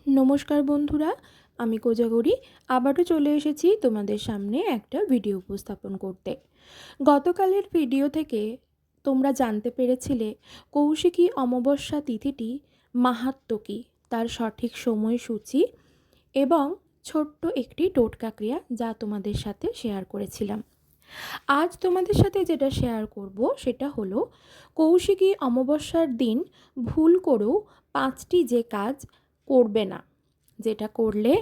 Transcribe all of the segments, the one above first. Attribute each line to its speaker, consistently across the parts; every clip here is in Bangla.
Speaker 1: নমস্কার বন্ধুরা, আমি কোজাগরি আবারও চলে এসেছি তোমাদের সামনে একটা ভিডিও উপস্থাপন করতে। গতকালের ভিডিও থেকে তোমরা জানতে পেরেছিলে কৌশিকী অমাবস্যা তিথিটি মাহাত্ম্য কী, তার সঠিক সময়সূচি এবং ছোট্ট একটি টোটকা ক্রিয়া যা তোমাদের সাথে শেয়ার করেছিলাম। আজ তোমাদের সাথে যেটা শেয়ার করব সেটা হলো কৌশিকী অমাবস্যার দিন ভুল করেও 5টি যে কাজ করবে না, যেটা করলে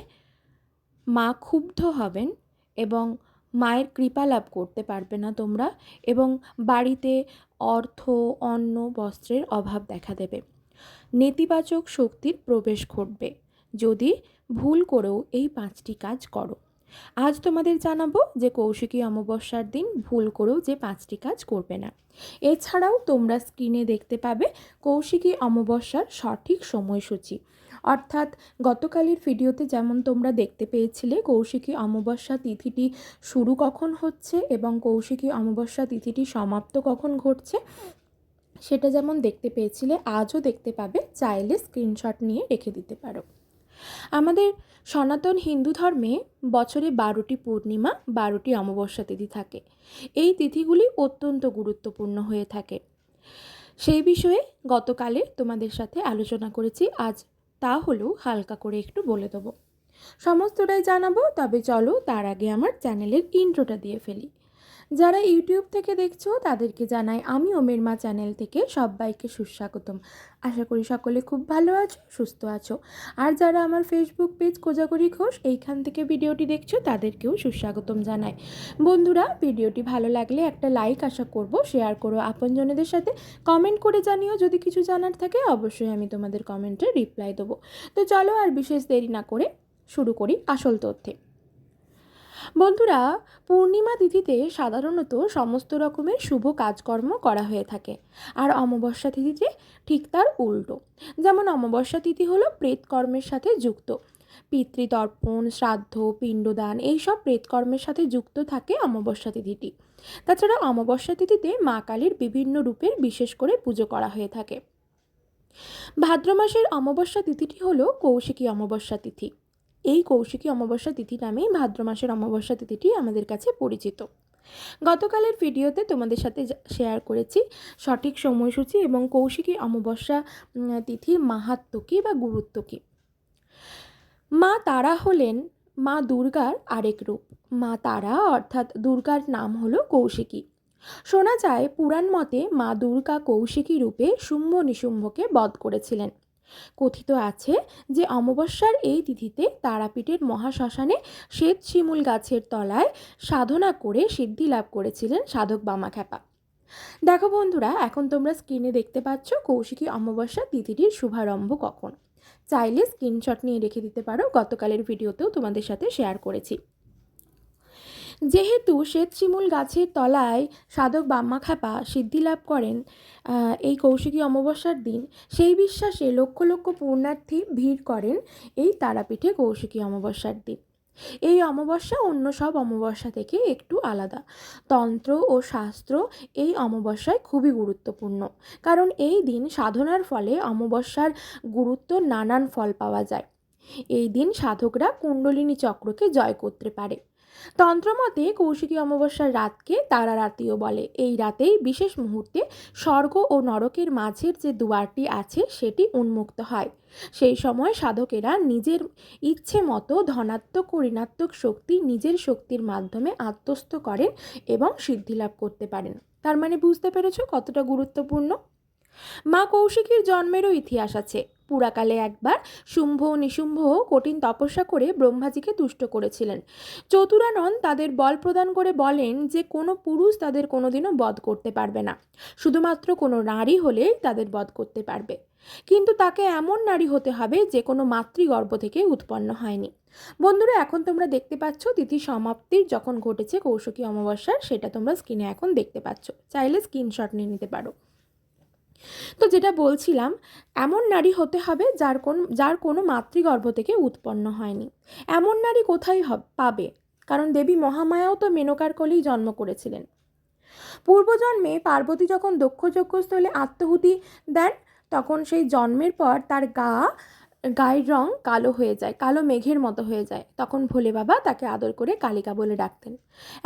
Speaker 1: মা ক্ষুব্ধ হবেন এবং মায়ের কৃপা লাভ করতে পারবে না তোমরা, এবং বাড়িতে অর্থ, অন্ন, বস্ত্রের অভাব দেখা দেবে, নেতিবাচক শক্তির প্রবেশ ঘটবে যদি ভুল করেও এই 5টি কাজ করো। আজ তোমাদের জানাবো যে কৌশিকী অমাবস্যার দিন ভুল করেও যে 5টি কাজ করবে না। এছাড়াও তোমরা স্ক্রিনে দেখতে পাবে কৌশিকী অমাবস্যার সঠিক সময়সূচি, অর্থাৎ গতকালের ভিডিওতে যেমন তোমরা দেখতে পেয়েছিলে কৌশিকী অমাবস্যা তিথিটি শুরু কখন হচ্ছে এবং কৌশিকী অমাবস্যা তিথিটি সমাপ্ত কখন ঘটছে, সেটা যেমন দেখতে পেয়েছিলে আজও দেখতে পাবে, চাইলে স্ক্রিনশট নিয়ে রেখে দিতে পারো। আমাদের সনাতন হিন্দু ধর্মে বছরে 12টি পূর্ণিমা, 12টি অমাবস্যা তিথি থাকে। এই তিথিগুলি অত্যন্ত গুরুত্বপূর্ণ হয়ে থাকে। সেই বিষয়ে গতকালে তোমাদের সাথে আলোচনা করেছি, আজ তা হলেও হালকা করে একটু বলে দেবো। সমস্তটাই জানাবো, তবে চলো তার আগে আমার চ্যানেলের ইন্ট্রোটা দিয়ে ফেলি। যারা ইউটিউব থেকে দেখছো তাদেরকে জানাই আমি ওমের মা চ্যানেল থেকে সবাইকে সুস্বাগতম। আশা করি সকলে খুব ভালো আছো, সুস্থ আছো। আর যারা আমার ফেসবুক পেজ কোজাগরি ঘোষ এইখান থেকে ভিডিওটি দেখছো তাদেরকেও সুস্বাগতম জানাই। বন্ধুরা, ভিডিওটি ভালো লাগলে একটা লাইক আশা করব, শেয়ার করো আপনজনেদের সাথে, কমেন্ট করে জানিও যদি কিছু জানার থাকে, অবশ্যই আমি তোমাদের কমেন্টে রিপ্লাই দেবো। তো চলো আর বিশেষ দেরি না করে শুরু করি আসল তথ্যে। বন্ধুরা, পূর্ণিমা তিথিতে সাধারণত সমস্ত রকমের শুভ কাজকর্ম করা হয়ে থাকে, আর অমাবস্যা তিথিতে ঠিক তার উল্টো। যেমন অমাবস্যা তিথি হলো প্রেতকর্মের সাথে যুক্ত, পিতৃতর্পণ, শ্রাদ্ধ, পিণ্ডদান এইসব প্রেতকর্মের সাথে যুক্ত থাকে অমাবস্যা তিথিটি। তাছাড়া অমাবস্যা তিথিতে মা কালীর বিভিন্ন রূপের বিশেষ করে পুজো করা হয়ে থাকে। ভাদ্র মাসের অমাবস্যা তিথিটি হলো কৌশিকী অমাবস্যা তিথি। এই কৌশিকী অমাবস্যা তিথি নামেই ভাদ্র মাসের অমাবস্যা তিথিটি আমাদের কাছে পরিচিত। গতকালের ভিডিওতে তোমাদের সাথে শেয়ার করেছি সঠিক সময়সূচি এবং কৌশিকী অমাবস্যা তিথির মাহাত্ম্য কী বা গুরুত্ব কী। মা তারা হলেন মা দুর্গার আরেক রূপ। মা তারা অর্থাৎ দুর্গার নাম হলো কৌশিকী। শোনা যায় পুরাণ মতে মা দুর্গা কৌশিকী রূপে শুম্ভ নিশুম্ভকে বধ করেছিলেন। কথিত আছে যে অমাবস্যার এই তিথিতে তারাপীঠের মহাশ্মশানে শ্বেত শিমুল গাছের তলায় সাধনা করে সিদ্ধি লাভ করেছিলেন সাধক বামাখ্যাপা। দেখো বন্ধুরা, এখন তোমরা স্ক্রিনে দেখতে পাচ্ছ কৌশিকী অমাবস্যা তিথিটির শুভারম্ভ কখন। চাইলে স্ক্রিনশট নিয়ে রেখে দিতে পারো, গতকালের ভিডিওতেও তোমাদের সাথে শেয়ার করেছি। যেহেতু শ্বেত শিমুল গাছের তলায় সাধক বামাখ্যাপা সিদ্ধিলাভ করেন এই কৌশিকী অমাবস্যার দিন, সেই বিশ্বাসে লক্ষ লক্ষ পুণ্যার্থী ভিড় করেন এই তারাপীঠে কৌশিকী অমাবস্যার দিন। এই অমাবস্যা অন্য সব অমাবস্যা থেকে একটু আলাদা। তন্ত্র ও শাস্ত্র এই অমাবস্যায় খুবই গুরুত্বপূর্ণ, কারণ এই দিন সাধনার ফলে অমাবস্যার গুরুত্ব নানান ফল পাওয়া যায়। এই দিন সাধকরা কুণ্ডলিনী চক্রকে জয় করতে পারে। তন্ত্রমতে কৌশিকী অমাবস্যার রাতকে তারা রাতিও বলে। এই রাতেই বিশেষ মুহূর্তে স্বর্গ ও নরকের মাঝের যে দুয়ারটি আছে সেটি উন্মুক্ত হয়। সেই সময় সাধকেরা নিজের ইচ্ছে মতো ধনাত্মক ও ঋণাত্মক শক্তি নিজের শক্তির মাধ্যমে আত্মস্থ করেন এবং সিদ্ধিলাভ করতে পারেন। তার মানে বুঝতে পেরেছো কতটা গুরুত্বপূর্ণ। মা কৌশিকীর জন্মেরও ইতিহাস আছে। পুরাকালে একবার শুম্ভ ও নিশুম্ভ কঠিন তপস্যা করে ব্রহ্মাজিকে তুষ্ট করেছিলেন। চতুরানন তাদের বল প্রদান করে বলেন যে কোনো পুরুষ তাদের কোনোদিনও বধ করতে পারবে না, শুধুমাত্র কোনো নারী হলেই তাদের বধ করতে পারবে, কিন্তু তাকে এমন নারী হতে হবে যে কোনো মাতৃগর্ভ থেকে উৎপন্ন হয়নি। বন্ধুরা, এখন তোমরা দেখতে পাচ্ছ তিথি সমাপ্তির যখন ঘটেছে কৌশিকী অমাবস্যার, সেটা তোমরা স্ক্রিনে এখন দেখতে পাচ্ছ, চাইলে স্ক্রিনশট নিয়ে নিতে পারো। তো যেটা বলছিলাম, এমন নারী হতে হবে যার কোনো মাতৃগর্ভ থেকে উৎপন্ন হয়নি। এমন নারী কোথায় পাবে? কারণ দেবী মহামায়াও তো মেনকার কোলেই জন্ম করেছিলেন। পূর্বজন্মে পার্বতী যখন দক্ষ যজ্ঞস্থলে আত্মাহুতি দেন, তখন সেই জন্মের পর তার গা গায়ের রং কালো হয়ে যায়, কালো মেঘের মতো হয়ে যায়, তখন ভোলে বাবা তাকে আদর করে কালিকা বলে ডাকতেন।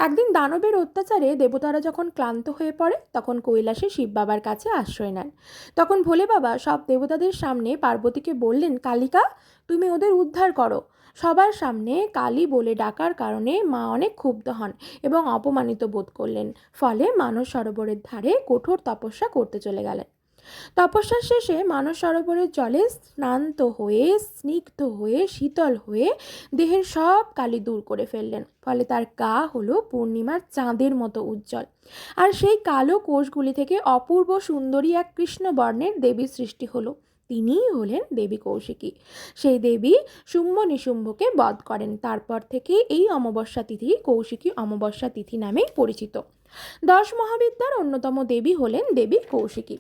Speaker 1: একদিন দানবের অত্যাচারে দেবতারা যখন ক্লান্ত হয়ে পড়ে তখন কৈলাসে শিব বাবার কাছে আশ্রয় নেন। তখন ভোলে বাবা সব দেবতাদের সামনে পার্বতীকে বললেন, কালিকা তুমি ওদের উদ্ধার করো। সবার সামনে কালী বলে ডাকার কারণে মা অনেক ক্ষুব্ধ হন এবং অপমানিত বোধ করলেন। ফলে মানস সরোবরের ধারে কঠোর তপস্যা করতে চলে গেলেন। তপস্যার শেষে মানস সরোবরের জলে স্নান্ত হয়ে, স্নিগ্ধ হয়ে, শীতল হয়ে দেহের সব কালি দূর করে ফেললেন। ফলে তার গা হলো পূর্ণিমার চাঁদের মতো উজ্জ্বল। আর সেই কালো কোষগুলি থেকে অপূর্ব সুন্দরী এক কৃষ্ণবর্ণের দেবী সৃষ্টি হলো। তিনিই হলেন দেবী কৌশিকী। সেই দেবী শুম্ভ নিশুম্ভকে বধ করেন। তারপর থেকে এই অমাবস্যা তিথি কৌশিকী অমাবস্যা তিথি নামেই পরিচিত। 10 মহাবিদ্যার অন্যতম দেবী হলেন দেবী কৌশিকী।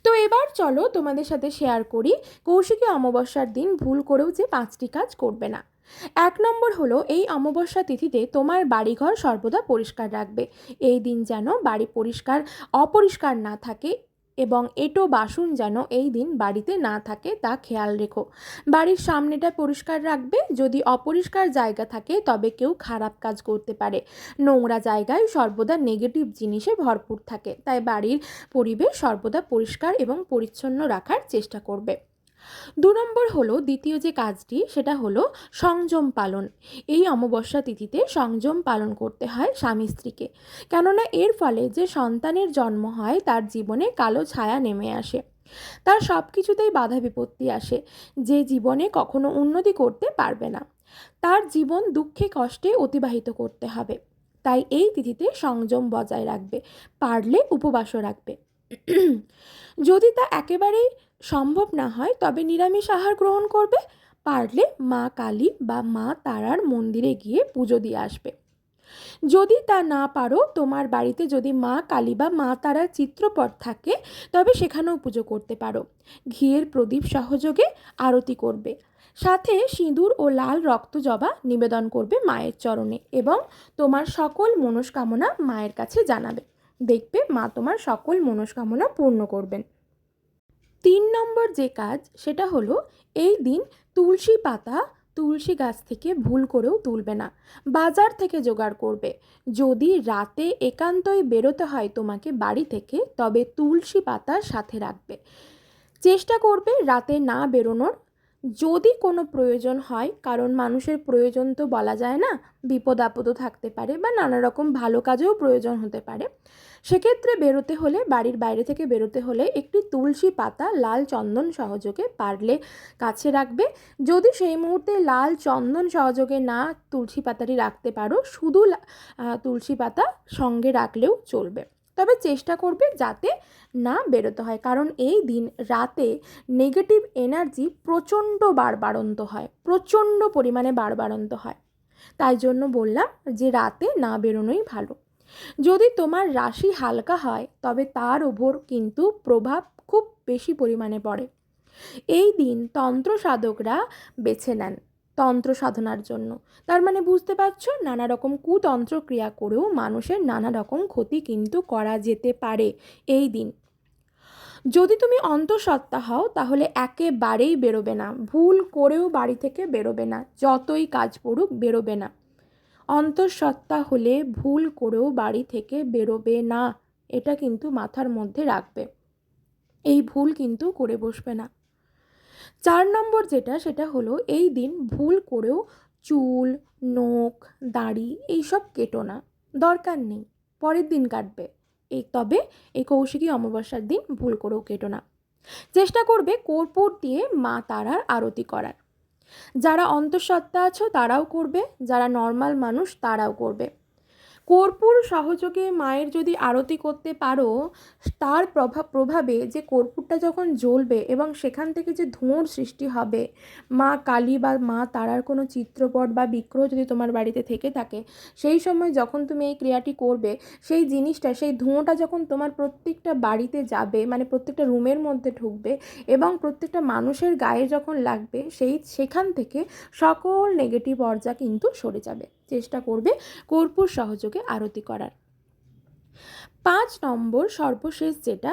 Speaker 1: তো এবার চলো তোমাদের সাথে শেয়ার করি কৌশিকী অমাবস্যার দিন ভুল করেও যে 5টি কাজ করবে না। 1 নম্বর হলো, এই অমাবস্যা তিথিতে তোমার বাড়িঘর সর্বদা পরিষ্কার রাখবে। এই দিন যেন বাড়ি অপরিষ্কার না থাকে এবং এঁটো বাসন যেন এই দিন বাড়িতে না থাকে তা খেয়াল রেখো। বাড়ির সামনেটা পরিষ্কার রাখবে। যদি অপরিষ্কার জায়গা থাকে তবে কেউ খারাপ কাজ করতে পারে। নোংরা জায়গায় সর্বদা নেগেটিভ জিনিসে ভরপুর থাকে, তাই বাড়ির পরিবেশ সর্বদা পরিষ্কার এবং পরিচ্ছন্ন রাখার চেষ্টা করবে। 2 নম্বর হলো, দ্বিতীয় যে কাজটি সেটা হলো সংযম পালন। এই অমাবস্যা তিথিতে সংযম পালন করতে হয় স্বামী স্ত্রীকে, কেননা এর ফলে যে সন্তানের জন্ম হয় তার জীবনে কালো ছায়া নেমে আসে। তার সব কিছুতেই বাধা বিপত্তি আসে, যে জীবনে কখনো উন্নতি করতে পারবে না। তার জীবন দুঃখে কষ্টে অতিবাহিত করতে হবে। তাই এই তিথিতে সংযম বজায় রাখবে, পারলে উপবাসও রাখবে। যদি তা একেবারেই সম্ভব না হয় তবে নিরামিষ আহার গ্রহণ করবে। পারলে মা কালী বা মা তারার মন্দিরে গিয়ে পুজো দিয়ে আসবে। যদি তা না পারো, তোমার বাড়িতে যদি মা কালী বা মা তারার চিত্রপট থাকে তবে সেখানেও পুজো করতে পারো। ঘিয়ের প্রদীপ সহযোগে আরতি করবে, সাথে সিঁদুর ও লাল রক্ত জবা নিবেদন করবে মায়ের চরণে এবং তোমার সকল মনস্কামনা মায়ের কাছে জানাবে। দেখবে মা তোমার সকল মনস্কামনা পূর্ণ করবেন। 3 নম্বর যে কাজ সেটা হলো, এই দিন তুলসী পাতা তুলসী গাছ থেকে ভুল করেও তুলবে না, বাজার থেকে জোগাড় করবে। যদি রাতে একান্তই বেরোতে হয় তোমাকে বাড়ি থেকে, তবে তুলসী পাতা সাথে রাখবে। চেষ্টা করবে রাতে না বেরোনোর। যদি কোনো প্রয়োজন হয়, কারণ মানুষের প্রয়োজন তো বলা যায় না, বিপদ আপদও থাকতে পারে বা নানা রকম ভালো কাজেও প্রয়োজন হতে পারে, সেক্ষেত্রে বেরোতে হলে, বাড়ির বাইরে থেকে বেরোতে হলে একটি তুলসী পাতা লাল চন্দন সহযোগে পারলে কাছে রাখবে। যদি সেই মুহূর্তে লাল চন্দন সহযোগে না তুলসী পাতাটি রাখতে পারো, শুধু তুলসী পাতা সঙ্গে রাখলেও চলবে। তবে চেষ্টা করবে যাতে না বেরোতে হয়, কারণ এই দিন রাতে নেগেটিভ এনার্জি প্রচণ্ড বাড়বাড়ন্ত হয়, প্রচণ্ড পরিমাণে বাড়বাড়ন্ত হয়। তাই জন্য বললাম যে রাতে না বেরোনোই ভালো। যদি তোমার রাশি হালকা হয় তবে তার ওপর কিন্তু প্রভাব খুব বেশি পরিমাণে পড়ে। এই দিন তন্ত্র সাধকরা বেছে নেন তন্ত্র সাধনার জন্য। তার মানে বুঝতে পারছো, নানা রকম কুতন্ত্র ক্রিয়া করেও মানুষের নানা রকম ক্ষতি কিন্তু করা যেতে পারে এই দিন। যদি তুমি অন্তঃসত্ত্বা হও তাহলে একেবারেই বেরোবে না, ভুল করেও বাড়ি থেকে বেরোবে না, যতই কাজ পড়ুক বেরোবে না। অন্তঃসত্ত্বা হলে ভুল করেও বাড়ি থেকে বেরোবে না, এটা কিন্তু মাথার মধ্যে রাখবে। এই ভুল কিন্তু করে বসবে না। 4 নম্বর যেটা সেটা হলো, এই দিন ভুল করেও চুল, নখ, দাড়ি এইসব কেটো না, দরকার নেই, পরের দিন কাটবে। তবে এই কৌশিকী অমাবস্যার দিন ভুল করেও কেটো না। চেষ্টা করবে কর্পূর দিয়ে মা তারার আরতি করার। যারা অন্তঃসত্ত্বা আছো তারাও করবে, যারা নর্মাল মানুষ তারাও করবে। কর্পূর সহযোগে মায়ের যদি আরতি করতে পারো, তার প্রভাবে যে কর্পূরটা যখন জ্বলবে এবং সেখান থেকে যে ধোঁয়ার সৃষ্টি হবে, মা কালী বা মা তারার কোনো চিত্রপট বা বিগ্রহ যদি তোমার বাড়িতে থেকে থাকে, সেই সময় যখন তুমি এই ক্রিয়াটি করবে, সেই জিনিসটা, সেই ধোঁয়াটা যখন তোমার প্রত্যেকটা বাড়িতে যাবে, মানে প্রত্যেকটা রুমের মধ্যে ঢুকবে এবং প্রত্যেকটা মানুষের গায়ে যখন লাগবে, সেখান থেকে সকল নেগেটিভ অর্জা কিন্তু সরে যাবে। চেষ্টা করবে কর্পূর সহযোগে আরতি করার। 5 নম্বর সর্বশেষ যেটা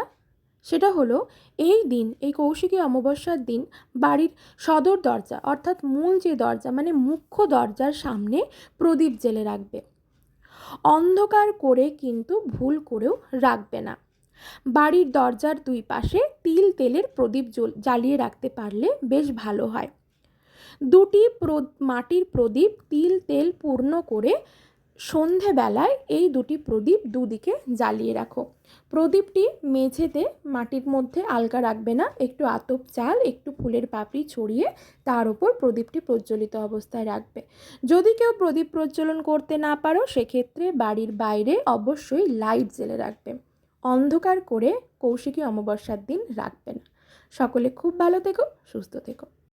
Speaker 1: সেটা হলো এই দিন, এই কৌশিকী অমাবস্যার দিন বাড়ির সদর দরজা অর্থাৎ মূল যে দরজা মানে মুখ্য দরজার সামনে প্রদীপ জ্বেলে রাখবে। অন্ধকার করে কিন্তু ভুল করেও রাখবে না। বাড়ির দরজার দুই পাশে তিল তেলের প্রদীপ জ্বালিয়ে রাখতে পারলে বেশ ভালো হয়। দুটি মাটির প্রদীপ তিল তেল পূর্ণ করে সন্ধেবেলায় এই দুটি প্রদীপ দুদিকে জ্বালিয়ে রাখো। প্রদীপটি মেঝেতে মাটির মধ্যে আলগা রাখবে না, একটু আতপ চাল একটু ফুলের পাপড়ি ছড়িয়ে তার উপর প্রদীপটি প্রজ্বলিত অবস্থায় রাখবে। যদি কেউ প্রদীপ প্রজ্বলন করতে না পারো সেক্ষেত্রে বাড়ির বাইরে অবশ্যই লাইট জ্বেলে রাখবে। অন্ধকার করে কৌশিকী অমাবস্যার দিন রাখবে না। সকলে খুব ভালো থেকো, সুস্থ থেকো।